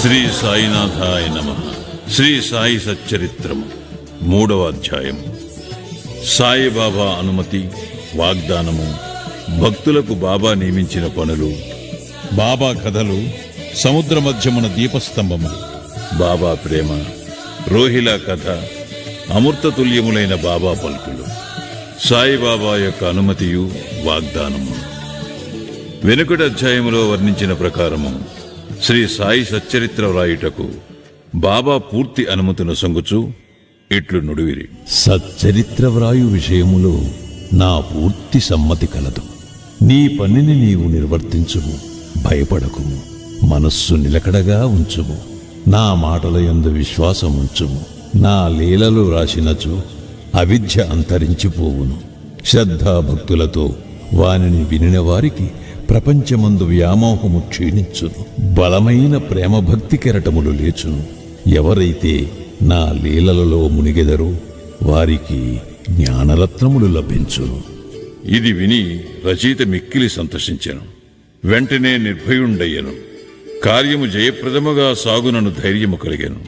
శ్రీ సాయినాథాయ నమః. శ్రీ సాయి సచ్చరిత్రము 3వ అధ్యాయం. సాయిబాబా అనుమతి, వాగ్దానము, భక్తులకు బాబా నియమించిన పనులు, బాబా కథలు, సముద్ర మధ్యమున దీపస్తంభములు, బాబా ప్రేమ, రోహిలా కథ, అమృతతుల్యములైన బాబా పలుకులు, సాయిబాబా యొక్క అనుమతియు వాగ్దానము. వెనుకటి అధ్యాయములో వర్ణించిన ప్రకారము శ్రీ సాయి సచ్చరిత్ర వ్రాయుటకు బాబా పూర్తి అనుమతిని సొంగుచు ఇట్లు నుడివిరి. సచ్చరిత్ర వ్రాయు విషయములో నా పూర్తి సమ్మతి కలదు. నీ పనిని నీవు నిర్వర్తించుము, భయపడకుము, మనస్సు నిలకడగా ఉంచుము, నా మాటల యందు విశ్వాసం ఉంచుము. నా లీలలు రాసినచు అవిద్య అంతరించిపోవును. శ్రద్ధాభక్తులతో వానిని వినిన వారికి ప్రపంచమందు వ్యామోహము క్షీణించును. బలమైన ప్రేమభక్తి కెరటములు లేచును. ఎవరైతే నా లీలలలో మునిగెదరో వారికి జ్ఞానరత్నములు లభించును. ఇది విని రచయిత మిక్కిలి సంతోషించెను. వెంటనే నిర్భయుండయ్యను. కార్యము జయప్రదముగా సాగునను ధైర్యము కలిగెను.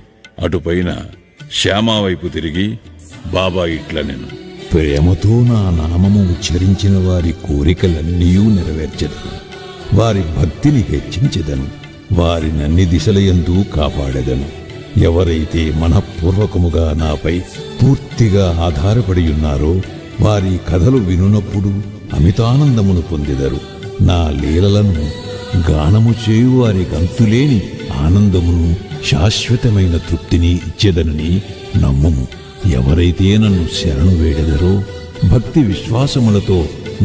అటుపైన శ్యామా వైపు తిరిగి బాబా ఇట్లనెను. ప్రేమతో నా నామము ఉచ్చరించిన వారి కోరికలన్నీ నెరవేర్చెదను. వారి భక్తిని హెచ్చించెదను. వారినన్ని దిశలయందు కాపాడెదను. ఎవరైతే మనఃపూర్వకముగా నాపై పూర్తిగా ఆధారపడి ఉన్నారో వారి కథలు వినునప్పుడు అమితానందమును పొందెదరు. నా లీలలను గానము చేయు వారి గంతులేని ఆనందమును, శాశ్వతమైన తృప్తిని ఇచ్చేదనని నమ్ముము. ఎవరైతే నన్ను శరణు వేడెదరో, భక్తి విశ్వాసములతో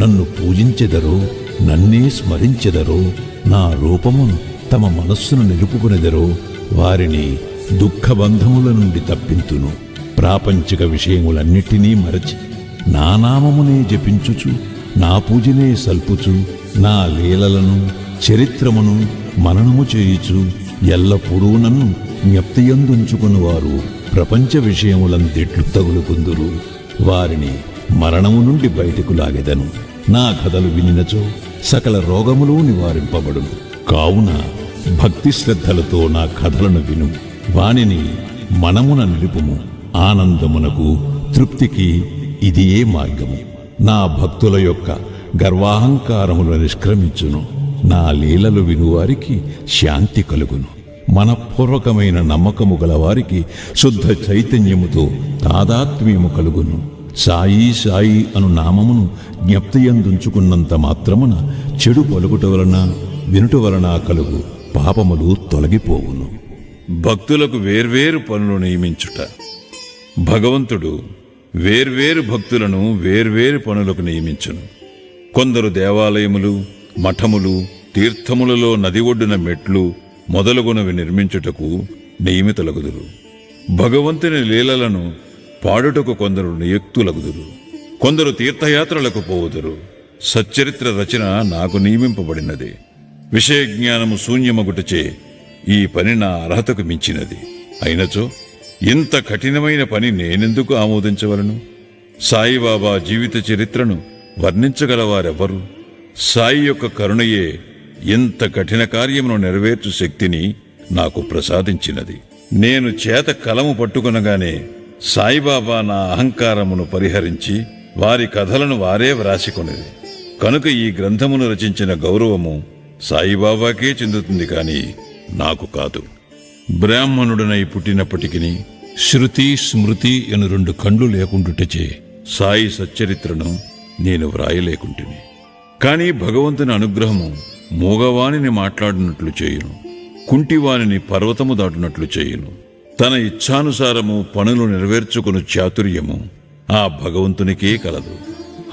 నన్ను పూజించెదరో, నన్నే స్మరించెదరో, నా రూపమును తమ మనస్సును నిలుపుకునెదరో వారిని దుఃఖబంధముల నుండి తప్పింతును. ప్రాపంచిక విషయములన్నిటినీ మరచి నా నామమునే జపించుచు, నా పూజనే సల్పుచు, నా లీలలను చరిత్రమును మననము చేయుచు ఎల్లప్పుడూ నన్ను జ్ఞప్తియందుంచుకునివారు ప్రపంచ విషయములందెట్లు తగులుకుందురు. వారిని మరణము నుండి బయటకు లాగెదను. నా కథలు వినినచో సకల రోగములు నివారింపబడును. కావున భక్తి శ్రద్ధలతో నా కథలను విను. వానిని మనమున నిలుపుము. ఆనందమునకు, తృప్తికి ఇదియే మార్గము. నా భక్తుల యొక్క గర్వాహంకారములు నిష్క్రమించును. నా లీలలు వినువారికి శాంతి కలుగును. మనపూర్వకమైన నమ్మకము గలవారికి శుద్ధ చైతన్యముతో తాదాత్మ్యము కలుగును. సాయి సాయి అను నామమును జ్ఞప్తియందుంచుకున్నంత మాత్రమున చెడు పలుకుట వలన, వినుట వలన కలుగు పాపములు తొలగిపోవును. భక్తులకు వేర్వేరు పనులు నియమించుట. భగవంతుడు వేర్వేరు భక్తులను వేర్వేరు పనులకు నియమించును. కొందరు దేవాలయములు, మఠములు, తీర్థములలో నది ఒడ్డున మెట్లు మొదలగునవి నిర్మించుటకు నియమితులగుదురు. భగవంతుని లీలలను పాడుటకు కొందరు నియుక్తులగుదురు. కొందరు తీర్థయాత్రలకు పోవుదురు. సచ్చరిత్ర రచన నాకు నియమింపబడినది. విషయజ్ఞానము శూన్యమగుటచే ఈ పని నా అర్హతకు మించినది. అయినచో ఇంత కఠినమైన పని నేనెందుకు ఆమోదించవలను? సాయిబాబా జీవిత చరిత్రను వర్ణించగలవారెవ్వరు? సాయి యొక్క కరుణయే ఇంత కఠిన కార్యమును నెరవేర్చు శక్తిని నాకు ప్రసాదించినది. నేను చేత కలము పట్టుకునగానే సాయిబాబా నా అహంకారమును పరిహరించి వారి కథలను వారే వ్రాసికొనిది. కనుక ఈ గ్రంథమును రచించిన గౌరవము సాయిబాబాకే చెందుతుంది కాని నాకు కాదు. బ్రాహ్మణుడనై పుట్టినప్పటికీ శృతి, స్మృతి అను 2 కళ్ళు లేకుండుటచే సాయి సచ్చరిత్రను నేను వ్రాయలేకుంటుని. కాని భగవంతుని అనుగ్రహము మూగవానిని మాట్లాడినట్లు చేయును, కుంటివానిని పర్వతము దాటునట్లు చేయును. తన ఇచ్ఛానుసారము పనులు నెరవేర్చుకుని చాతుర్యము ఆ భగవంతునికే కలదు.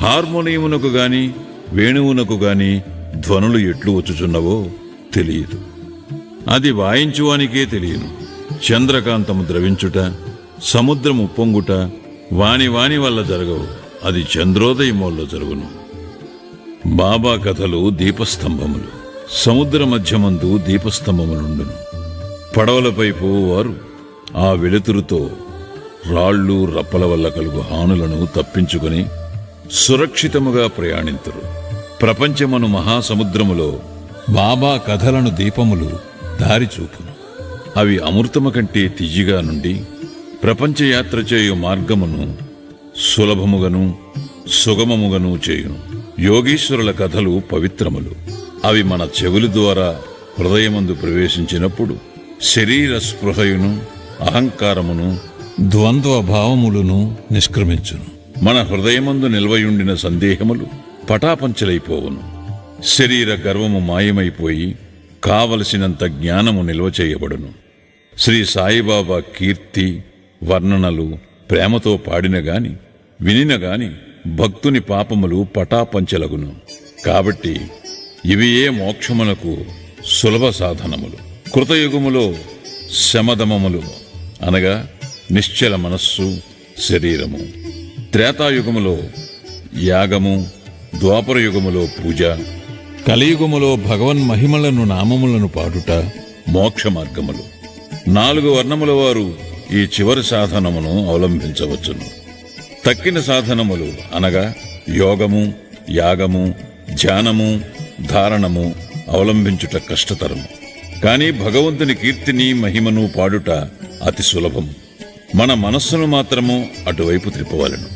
హార్మోనియమునకు గాని వేణువునకు గాని ధ్వనులు ఎట్లు వచ్చుచున్నవో తెలియదు. అది వాయించువానికే తెలియను. చంద్రకాంతము ద్రవించుట, సముద్రము పొంగుట వాని వల్ల జరగవు. అది చంద్రోదయములో జరుగును. బాబా కథలు దీపస్తంభములు. సముద్ర మధ్యమందు దీపస్తంభములుండును. పడవలపై పోవువారు ఆ వెలుతురుతో రాళ్ళు, రప్పల వల్ల కలుగు హానులను తప్పించుకుని సురక్షితముగా ప్రయాణింతురు. ప్రపంచమను మహాసముద్రములో బాబా కథలను దీపములు దారిచూపును. అవి అమృతము కంటే తియ్యగా నుండి ప్రపంచయాత్ర చేయు మార్గమును సులభముగను సుగమముగను చేయును. యోగీశ్వరుల కథలు పవిత్రములు. అవి మన చెవుల ద్వారా హృదయమందు ప్రవేశించినప్పుడు శరీర స్పృహయును అహంకారమును ద్వంద్వ భావములను నిష్క్రమించును. మన హృదయమందు నిల్వయుండిన సందేహములు పటాపంచలైపోవును. శరీర గర్వము మాయమైపోయి కావలసినంత జ్ఞానము నిల్వ చేయబడును. శ్రీ సాయిబాబా కీర్తి వర్ణనలు ప్రేమతో పాడినగాని వినినగాని భక్తుని పాపములు పటాపంచలగును. కాబట్టి ఇవియే మోక్షమునకు సులభ సాధనములు. కృతయుగములో శమదమములు అనగా నిశ్చల మనస్సు శరీరము, త్రేతాయుగములో యాగము, ద్వాపరయుగములో పూజ, కలియుగములో భగవన్ మహిమలను నామములను పాడుట మోక్ష మార్గములు. 4 వర్ణముల వారు ఈ చివరి సాధనమును అవలంబించవచ్చును. తక్కిన సాధనములు అనగా యోగము, యాగము, ధ్యానము, ధారణము అవలంబించుట కష్టతరము. కాని భగవంతుని కీర్తిని మహిమను పాడుట అతి సులభము. మన మనస్సును మాత్రము అటువైపు త్రిప్పవలెను.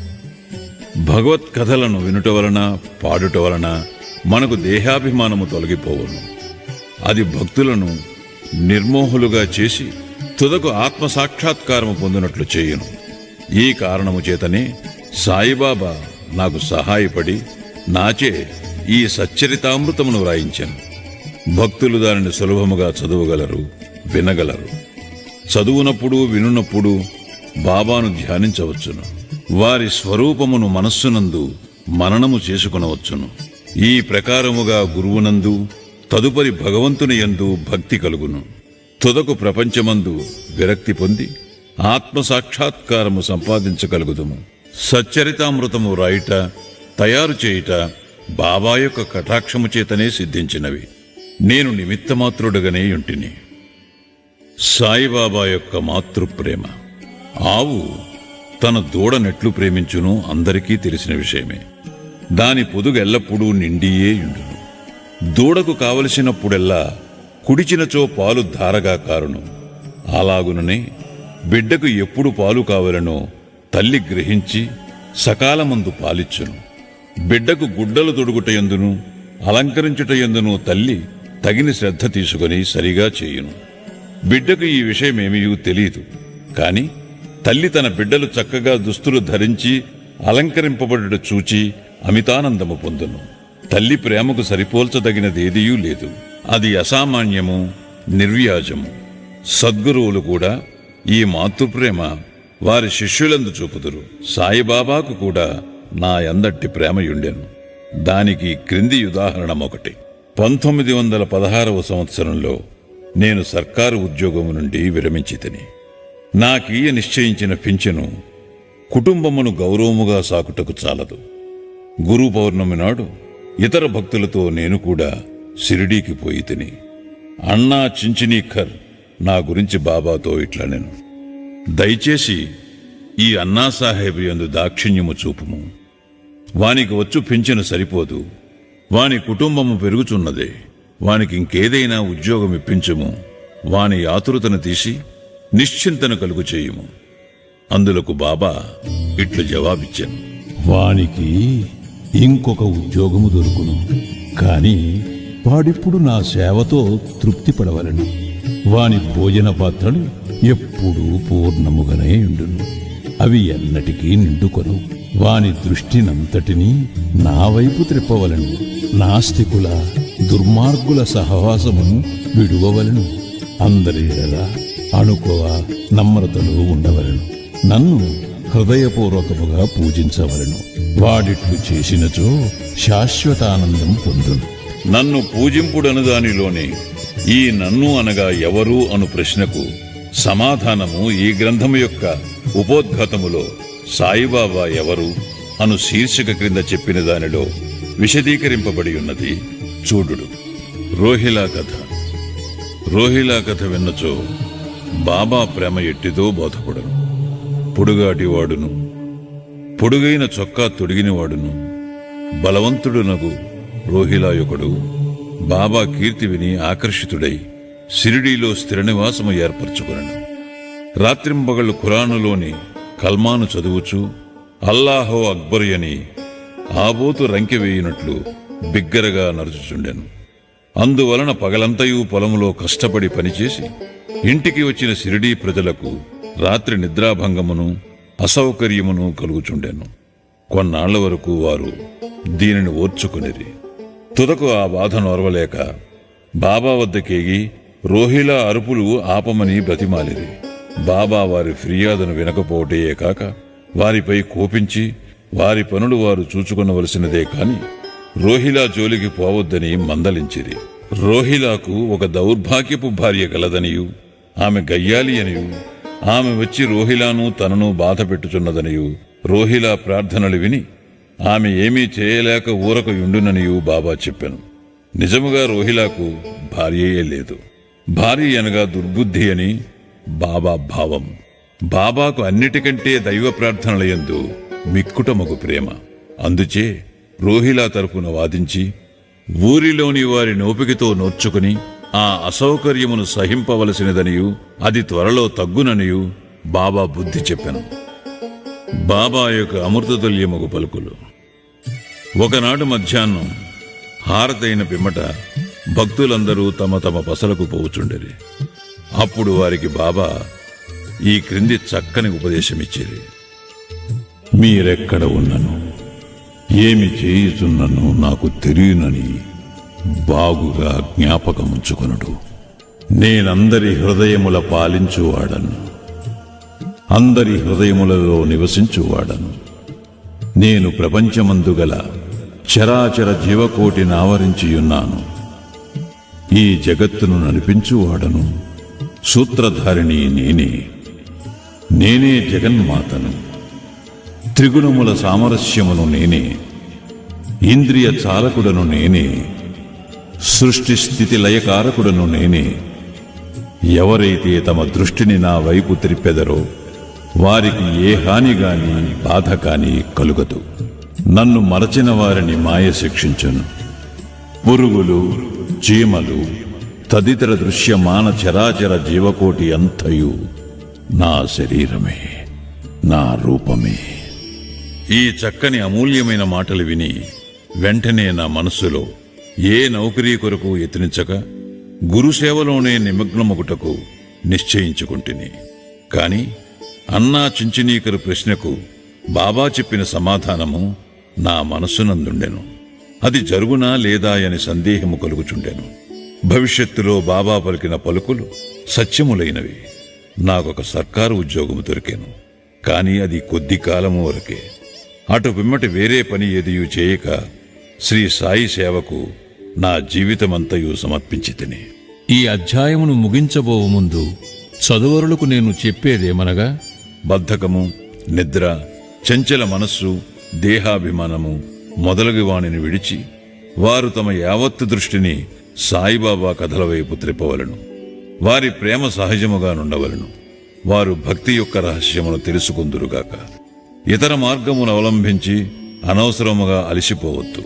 భగవత్ కథలను వినుట వలన పాడుట వలన మనకు దేహాభిమానము తొలగిపోవును. అది భక్తులను నిర్మోహులుగా చేసి తుదకు ఆత్మసాక్షాత్కారము పొందినట్లు చేయును. ఈ కారణము చేతనే సాయిబాబా నాకు సహాయపడి నాచే ఈ సచ్చరితామృతమును వ్రాయించాను. భక్తులు దానిని సులభముగా చదువగలరు, వినగలరు. చదువునప్పుడు వినున్నప్పుడు బాబాను ధ్యానించవచ్చును. వారి స్వరూపమును మనస్సునందు మననము చేసుకునవచ్చును. ఈ ప్రకారముగా గురువునందు తదుపరి భగవంతుని యందు భక్తి కలుగును. తుదకు ప్రపంచమందు విరక్తి పొంది ఆత్మసాక్షాత్కారము సంపాదించగలుగుదుము. సచ్చరితామృతము రాయుట, తయారు చేయుట బాబా యొక్క కటాక్షము చేతనే సిద్ధించినవి. నేను నిమిత్తమాత్రుడుగానే యుంటిని. సాయిబాబా యొక్క మాతృప్రేమ. ఆవు తన దూడనెట్లు ప్రేమించును అందరికీ తెలిసిన విషయమే. దాని పొదుగు ఎల్లప్పుడూ నిండియే యుండును. దూడకు కావలసినప్పుడెల్లా కుడిచినచో పాలు ధారగా కారును. అలాగుననే బిడ్డకు ఎప్పుడు పాలు కావలనో తల్లి గ్రహించి సకాలమందు పాలిచ్చును. బిడ్డకు గుడ్డలు తొడుగుటయందును అలంకరించుటయందును తల్లి తగిన శ్రద్ధ తీసుకుని సరిగా చేయును. బిడ్డకు ఈ విషయమేమీ తెలియదు. కాని తల్లి తన బిడ్డలు చక్కగా దుస్తులు ధరించి అలంకరింపబడుట చూచి అమితానందము పొందును. తల్లి ప్రేమకు సరిపోల్చదగినదేదియూ లేదు. అది అసామాన్యము, నిర్వ్యాజము. సద్గురువులు కూడా ఈ మాతృప్రేమ వారి శిష్యులందు చూపుదురు. సాయిబాబాకు కూడా నా యందట్టి ప్రేమయుండెను. దానికి క్రింది ఉదాహరణమొకటి. 1916వ సంవత్సరంలో నేను సర్కారు ఉద్యోగము నుండి విరమించితిని. నాకీయ నిశ్చయించిన పింఛను కుటుంబమును గౌరవముగా సాకుటకు చాలదు. గురు పౌర్ణమి నాడు ఇతర భక్తులతో నేను కూడా షిరిడీకి పోయి తిని. అన్నా చించినీఖర్ నా గురించి బాబాతో ఇట్లా నేను, దయచేసి ఈ అన్నాసాహెబ్ యందు దాక్షిణ్యము చూపుము. వానికి వచ్చు పింఛను సరిపోదు. వాని కుటుంబము పెరుగుచున్నదే. వానికి ఇంకేదైనా ఉద్యోగం ఇప్పించుము. వాని ఆతురతను తీసి నిశ్చింతను కలుగు చేయుము. అందులకు బాబా ఇట్లు జవాబిచ్చాను. వానికి ఇంకొక ఉద్యోగము దొరుకును. కాని వాడిప్పుడు నా సేవతో తృప్తి పడవలను. వాని భోజన పాత్రలు ఎప్పుడూ పూర్ణముగానే ఉండును. అవి ఎన్నటికీ నిండుకొను. వాని దృష్టినంతటినీ నా వైపు త్రిప్పవలను. నాస్తికుల దుర్మార్గుల సహవాసమును విడువవలను. అందరి ఎడల అణుకువ నమ్రతలు ఉండవలను. నన్ను హృదయపూర్వకముగా పూజించవలను. వాడిట్లు చేసినచో శాశ్వతానందం పొందును. నన్ను పూజింపుడను దానిలోనే ఈ నన్ను అనగా ఎవరు అను ప్రశ్నకు సమాధానము ఈ గ్రంథము యొక్క ఉపోద్ఘాతములో సాయిబాబా ఎవరు అను శీర్షిక క్రింద చెప్పిన దానిలో విశదీకరింపబడి ఉన్నది. చూడుడు. రోహిలా కథ. రోహిలా కథ విన్నచో బాబా ప్రేమ ఎట్టిదో బోధపడను. పొడుగాటివాడును, పొడుగైన చొక్కా తొడిగినవాడును, బలవంతుడునగు రోహిలాయుకుడు బాబా కీర్తి విని ఆకర్షితుడై షిరిడీలో స్థిర నివాసము ఏర్పరచుకొనెను. రాత్రింబగళ్ళు ఖురానులోని కల్మాను చదువుచు అల్లాహో అక్బర్ అని ఆబోతు రంకె వేయునట్లు బిగ్గరగా నరుచుచుండెను. అందువలన పగలంతయు పొలములో కష్టపడి పనిచేసి ఇంటికి వచ్చిన షిరిడీ ప్రజలకు రాత్రి నిద్రాభంగమును అసౌకర్యమును కలుగుచుండెను. కొన్నాళ్ల వరకు వారు దీనిని ఓర్చుకునిరి. తుదకు ఆ బాధ నోర్వలేక బాబా వద్దకేగి రోహిలా అరుపులు ఆపమని బ్రతిమాలిరి. బాబా వారి ఫిర్యాదును వినకపోవటయే కాక వారిపై కోపించి వారి పనులు వారు చూచుకొనవలసినదే కాని రోహిలా జోలికి పోవద్దని మందలించిరి. రోహిలాకు ఒక దౌర్భాగ్యపు భార్య గలదనియు, ఆమె గయ్యాలి అనియు, ఆమె వచ్చి రోహిలాను తనను బాధ పెట్టుచున్నదనియు రోహిలా ప్రార్థనలు విని ఆమె ఏమీ చేయలేక ఊరకు యుండుననియు బాబా చెప్పెను. నిజముగా రోహిలాకు భార్యయే లేదు. భార్య అనగా దుర్బుద్ధి అని బాబా భావం. బాబాకు అన్నిటికంటే దైవ ప్రార్థనలయందు మిక్కుటమగు ప్రేమ. అందుచే రోహిలా తరపున వాదించి ఊరిలోని వారి నోపికతో నోర్చుకుని ఆ అసౌకర్యమును సహింపవలసినదనియు అది త్వరలో తగ్గుననియు బాబా బుద్ధి చెప్పెను. బాబా యొక్క అమృతతుల్యమగు పలుకులు. ఒకనాడు మధ్యాహ్నం హారతైన పిమ్మట భక్తులందరూ తమ తమ పసలకు పోవుచుండిరి. అప్పుడు వారికి బాబా ఈ క్రింది చక్కని ఉపదేశమిచ్చిరి. మీరెక్కడ ఉన్నను, ఏమి చేయుచున్నను నాకు తెలియనని బాగుగా జ్ఞాపకముంచుకొనుడు. నేనందరి హృదయముల పాలించువాడను, అందరి హృదయములలో నివసించువాడను. నేను ప్రపంచమందు గల చరాచర జీవకోటిని ఆవరించియున్నాను. ఈ జగత్తును నడిపించువాడను, సూత్రధారిణి నేనే. నేనే జగన్మాతను. త్రిగుణముల సామరస్యమును నేనే. ఇంద్రియ చాలకుడను నేనే. సృష్టి స్థితి లయకారకుడను నేనే. ఎవరైతే తమ దృష్టిని నా వైపు త్రిప్పెదరో వారికి ఏ హాని గాని బాధ కాని కలుగదు. నన్ను మరచిన వారిని మాయ శిక్షించును. పురుగులు, చీమలు తదితర దృశ్యమాన చరాచర జీవకోటి అంతయు నా శరీరమే, నా రూపమే. ఈ చక్కని అమూల్యమైన మాటలు విని వెంటనే నా మనస్సులో ఏ నౌకరీ కొరకు యత్నించక గురుసేవలోనే నిమగ్నమగుటకు నిశ్చయించుకుంటుని. కాని అన్నా చించినీకరు ప్రశ్నకు బాబా చెప్పిన సమాధానము నా మనస్సునందుండెను. అది జరుగునా లేదా అని సందేహము కలుగుచుండెను. భవిష్యత్తులో బాబా పలికిన పలుకులు సత్యములైనవి. నాకొక సర్కారు ఉద్యోగము దొరికెను. కాని అది కొద్ది కాలము వరకే. అటు పిమ్మటి వేరే పని ఎదియు చేయక శ్రీ సాయి సేవకు నా జీవితమంతయు సమర్పించితిని. ఈ అధ్యాయమును ముగించబోవు ముందు చదువరులకు నేను చెప్పేదేమనగా, బద్ధకము, నిద్ర, చంచల మనస్సు, దేహాభిమానము మొదలగు వానిని విడిచి వారు తమ యావత్తు దృష్టిని సాయిబాబా కథల వైపు త్రిప్పవలను. వారి ప్రేమ సహజముగా నుండవలను. వారు భక్తి యొక్క రహస్యమును తెలుసుకుందురుగాక. ఇతర మార్గమును అవలంబించి అనవసరముగా అలసిపోవద్దు.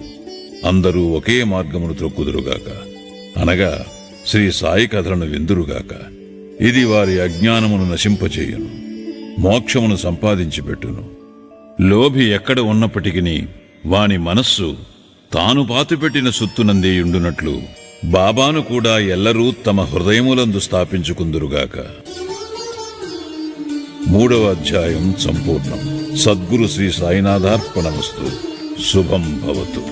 అందరూ ఒకే మార్గమును త్రొక్కుదురుగాక, అనగా శ్రీ సాయి కథలను విందురుగాక. ఇది వారి అజ్ఞానమును నశింపచేయును, మోక్షమును సంపాదించి పెట్టును. లోభి ఎక్కడ ఉన్నప్పటికీ వాని మనస్సు తాను పాతిపెట్టిన సుత్తునందేయుండునట్లు బాబాను కూడా ఎల్లరూ తమ హృదయములందు స్థాపించుకుందురుగాక. 3వ అధ్యాయం సంపూర్ణం. సద్గురు శ్రీ సాయినాథార్పణమస్తు. శుభం భవతు.